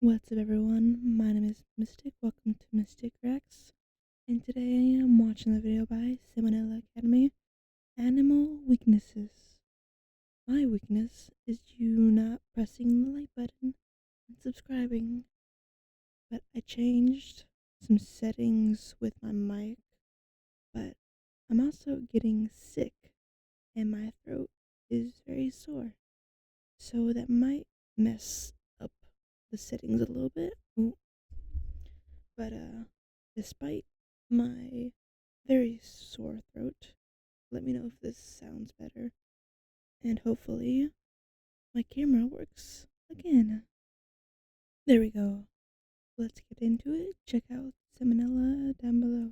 What's up, everyone? My name is Mistic. Welcome to Mistic Rex. And today I'm watching the video by Salmonella Academy, Animal Weaknesses. My weakness is you not pressing the like button and subscribing. But I changed some settings with my mic, but I'm also getting sick and my throat is very sore. So that might mess up the settings a little bit. Ooh. But despite my very sore throat, let me know if this sounds better. And hopefully my camera works again. There we go. Let's get into it. Check out Salmonella down below.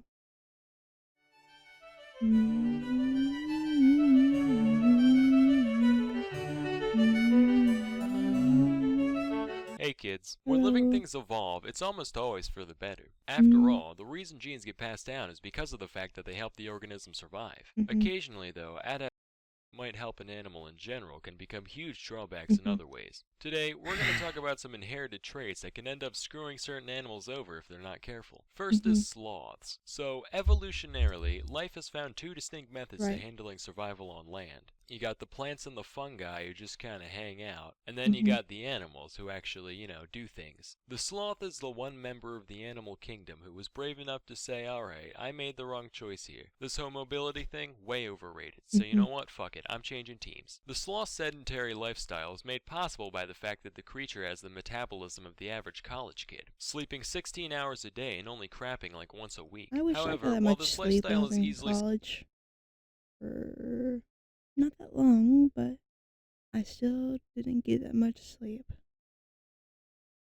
Hey kids, when living Hello. things evolve, it's almost always for the better. After Mm, all, the reason genes get passed down is because of the fact that they help the organism survive. mhm, Occasionally, though, might help an animal in general can become huge drawbacks in mhm. other ways. Today, we're going to talk about some inherited traits that can end up screwing certain animals over if they're not careful. First is Mhm. sloths. So, evolutionarily, life has found two distinct methods to Right. handling survival on land. You got the plants and the fungi who just kind of hang out, and then you Mhm. got the animals who actually, do things. The sloth is the one member of the animal kingdom who was brave enough to say, alright, I made the wrong choice here. This whole mobility thing, way overrated. So you Mhm. know what? Fuck it. I'm changing teams. The sloth's sedentary lifestyle is made possible by the fact that the creature has the metabolism of the average college kid, sleeping 16 hours a day and only crapping like once a week. I wish I got However, that while much this sleep when I lifestyle was is in easily college. For not that long, but I still didn't get that much sleep.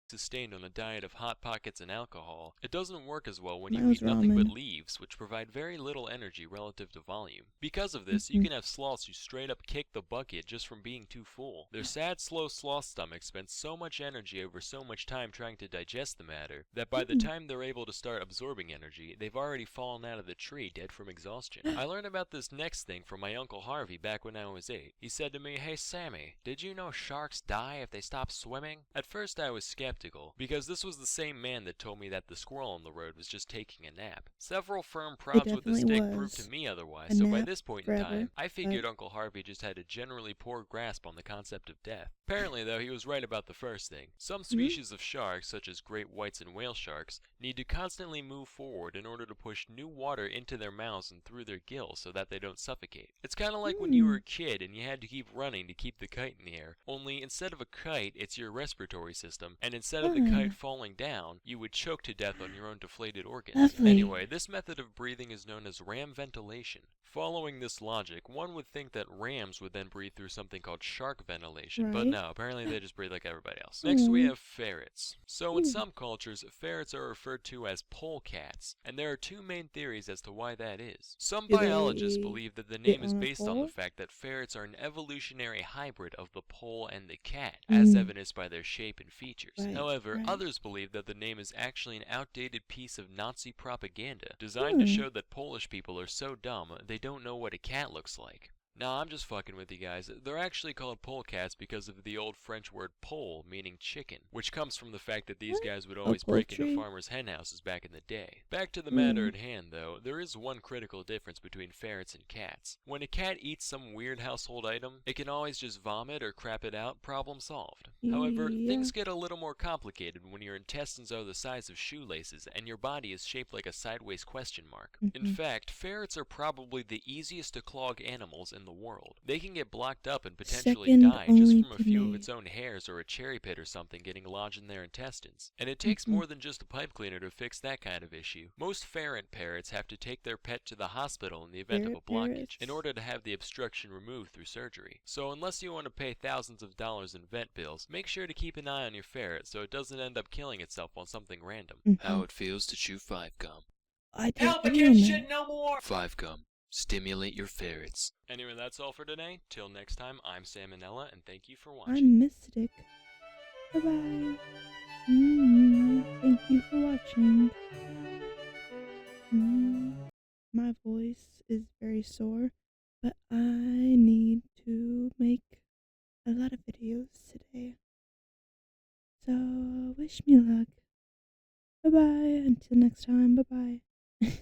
sustained on a diet of Hot Pockets and alcohol, it doesn't work as well when Mine you was eat nothing but ramen. leaves, which provide very little energy relative to volume. Because of this, you Mhm. can have sloths who straight up kick the bucket just from being too full. Their sad, slow sloth stomachs spend so much energy over so much time trying to digest the matter that by the Mm. time they're able to start absorbing energy, they've already fallen out of the tree dead from exhaustion. I learned about this next thing from my Uncle Harvey back when I was 8. He said to me, "Hey Sammy, did you know sharks die if they stop swimming?" At first I was skeptical, because this was the same man that told me that the squirrel on the road was just taking a nap. Several firm It prods with the definitely stick proved to was me a otherwise, so by nap this point in forever, time, I but figured Uncle Harvey just had a generally poor grasp on the concept of death. Apparently, though, he was right about the first thing. Some mm, species of sharks, such as great whites and whale sharks, need to constantly move forward in order to push new water into their mouths and through their gills so that they don't suffocate. It's kind of like when you were a mm, kid and you had to keep running to keep the kite in the air, only instead of a kite, it's your respiratory system, and instead of the kite fun, falling down, you would choke to death on your own deflated organs. lovely, Anyway, this method of breathing is known as ram ventilation. Following this logic, one would think that rams would then breathe through something called shark ventilation, but right? no, apparently they just breathe like everybody else. Next we Oh, have ferrets. So in ooh, some cultures, ferrets are referred to as polecats, and there are two main theories as to why that is. Some do biologists they believe that the sit name is on a based on the pole? fact that ferrets are an evolutionary hybrid of the pole and the cat, as Mm, evidenced by their shape and features. right, However, right. others believe that the name is actually an outdated piece of Nazi propaganda, designed to Oh, show that Polish people are so dumb they don't know what a cat looks like. Nah, I'm just fucking with you guys. They're actually called polecats because of the old French word pole, meaning chicken, which comes from the fact that these what? guys would A always break into poultry? farmers' hen houses back in the day. Back to the matter Mm, at hand, though, there is one critical difference between ferrets and cats. When a cat eats some weird household item, it can always just vomit or crap it out, problem solved. However, yeah. things get a little more complicated when your intestines are the size of shoelaces and your body is shaped like a sideways question mark. In Mhm. fact, ferrets are probably the easiest to clog animals in the world. They can get blocked up and potentially Second die just only from a to few of me. its own hairs or a cherry pit or something getting lodged in their intestines. And it takes Mhm. more than just a pipe cleaner to fix that kind of issue. Most ferret parrots have to take their pet to the hospital in the event of Ferret a blockage in parrots? order to have the obstruction removed through surgery. So unless you want to pay thousands of dollars in vet bills, make sure to keep an eye on your ferret so it doesn't end up killing itself on something random. How Mhm. it feels to chew 5 gum. I tell Help, I can't everyone shit that. no more! 5 gum. Stimulate your ferrets. Anyway, that's all for today. Till next time, I'm Salmonella, and thank you for watching. I'm Mistic. Bye bye. Thank you for watching. My voice is very sore, but I need to make a lot of videos today. So wish me luck. Bye bye. Until next time. Bye bye.